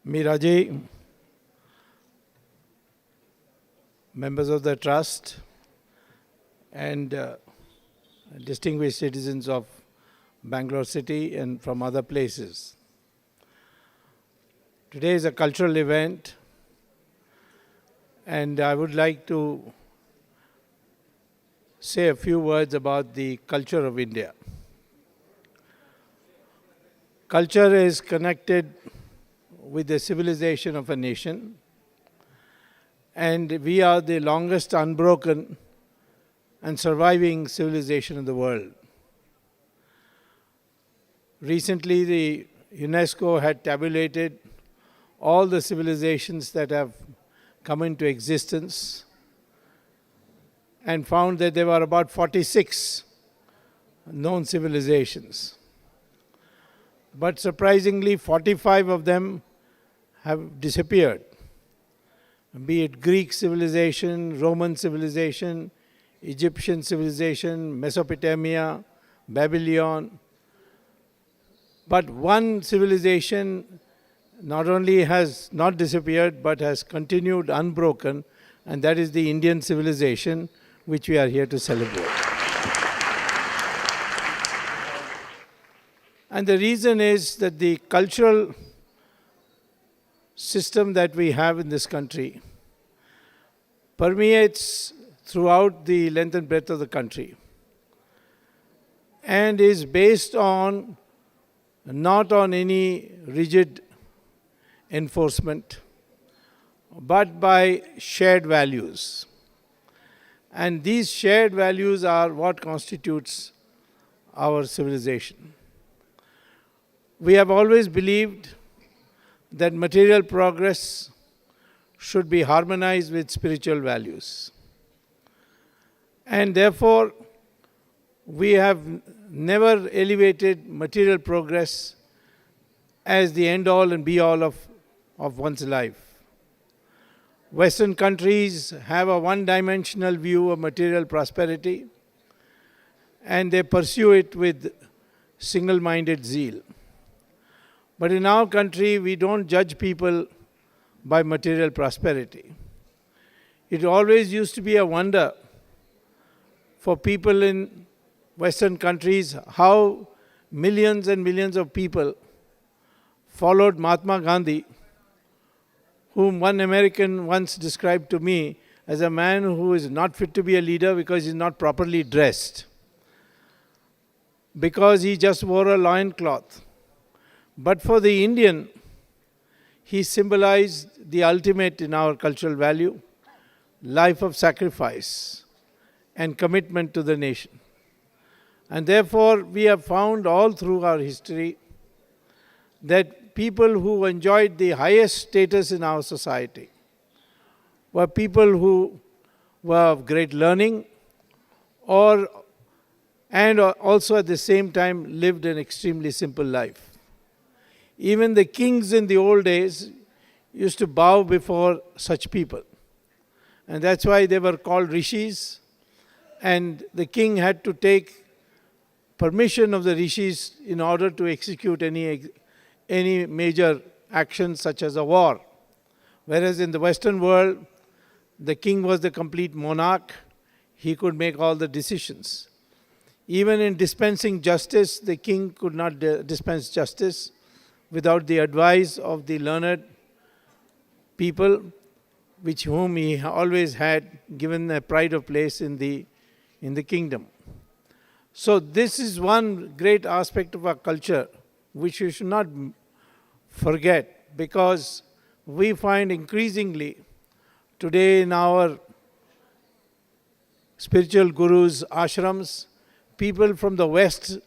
Miraji, members of the Trust, and distinguished citizens of Bangalore city and from other places. Today is a cultural event, and I would like to say a few words about the culture of India. Culture is connected with the civilization of a nation, and we are the longest unbroken and surviving civilization in the world. Recently, the UNESCO had tabulated all the civilizations that have come into existence and found that there were about 46 known civilizations. But surprisingly, 45 of them have disappeared, be it Greek civilization, Roman civilization, Egyptian civilization, Mesopotamia, Babylon. But one civilization not only has not disappeared, but has continued unbroken, and that is the Indian civilization, which we are here to celebrate. And the reason is that the cultural system that we have in this country permeates throughout the length and breadth of the country and is based on not on any rigid enforcement, but by shared values. And these shared values are what constitutes our civilization. We have always believed that material progress should be harmonized with spiritual values. And therefore, we have never elevated material progress as the end-all and be-all of one's life. Western countries have a one-dimensional view of material prosperity, and they pursue it with single-minded zeal. But in our country, we don't judge people by material prosperity. It always used to be a wonder for people in Western countries how millions and millions of people followed Mahatma Gandhi, whom one American once described to me as a man who is not fit to be a leader because he's not properly dressed, because he just wore a loincloth. But for the Indian, he symbolized the ultimate in our cultural value, life of sacrifice and commitment to the nation. And therefore, we have found all through our history that people who enjoyed the highest status in our society were people who were of great learning and also at the same time lived an extremely simple life. Even the kings in the old days used to bow before such people. And that's why they were called rishis. And the king had to take permission of the rishis in order to execute any major action such as a war. Whereas in the Western world, the king was the complete monarch. He could make all the decisions. Even in dispensing justice, the king could not dispense justice without the advice of the learned people, whom he always had given a pride of place in the kingdom. So this is one great aspect of our culture which we should not forget, because we find increasingly today in our spiritual gurus' ashrams, people from the West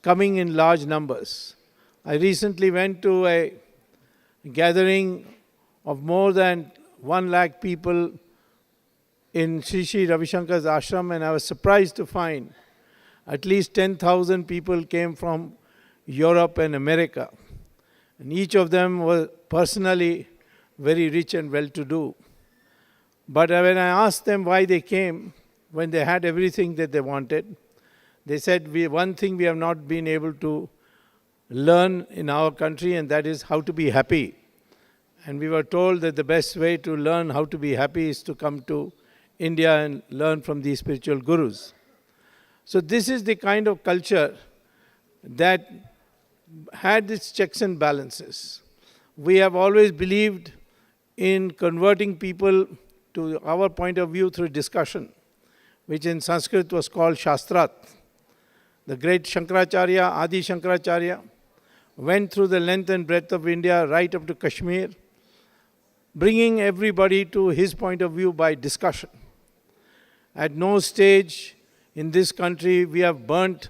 coming in large numbers. I recently went to a gathering of more than 1 lakh people in Sri Ravi Shankar's ashram, and I was surprised to find at least 10,000 people came from Europe and America. And each of them was personally very rich and well-to-do. But when I asked them why they came, when they had everything that they wanted, they said, one thing we have not been able to learn in our country, and that is how to be happy. And we were told that the best way to learn how to be happy is to come to India and learn from these spiritual gurus. So this is the kind of culture that had its checks and balances. We have always believed in converting people to our point of view through discussion, which in Sanskrit was called Shastrat. The great Shankaracharya, Adi Shankaracharya, went through the length and breadth of India right up to Kashmir, bringing everybody to his point of view by discussion. At no stage in this country we have burnt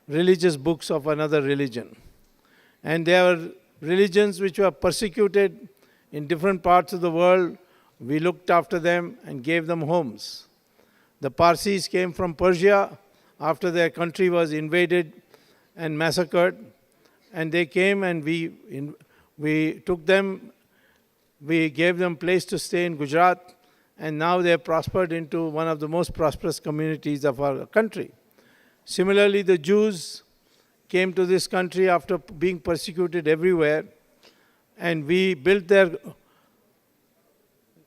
religious books of another religion. And there are religions which were persecuted in different parts of the world. We looked after them and gave them homes. The Parsis came from Persia after their country was invaded and massacred. And they came and we took them, we gave them place to stay in Gujarat, and now they have prospered into one of the most prosperous communities of our country. Similarly, the Jews came to this country after being persecuted everywhere, and we built their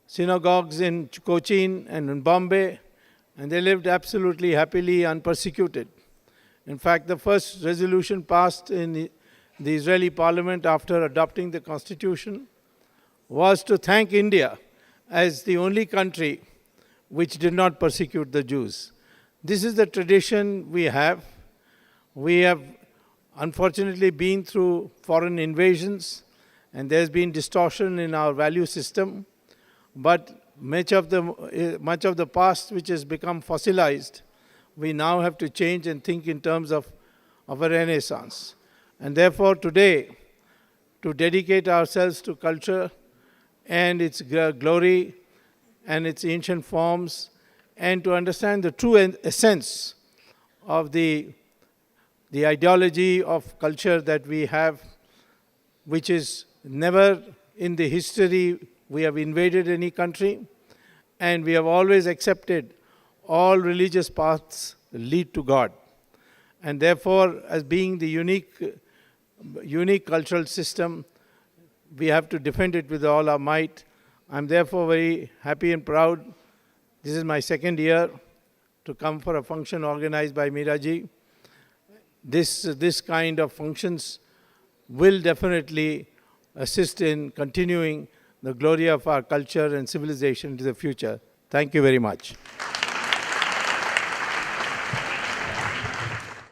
synagogues in Cochin and in Bombay, and they lived absolutely happily, unpersecuted. In fact, the first resolution passed in the Israeli parliament after adopting the constitution was to thank India as the only country which did not persecute the Jews. This is the tradition we have. We have unfortunately been through foreign invasions, and there's been distortion in our value system. But much of the past which has become fossilized, we now have to change and think in terms of a renaissance. And therefore today, to dedicate ourselves to culture and its glory and its ancient forms, and to understand the true essence of the ideology of culture that we have, which is never in the history we have invaded any country, and we have always accepted all religious paths lead to God. And therefore, as being the unique cultural system, we have to defend it with all our might. I'm therefore very happy and proud. This is my second year to come for a function organized by Meeraji. This kind of functions will definitely assist in continuing the glory of our culture and civilization into the future. Thank you very much.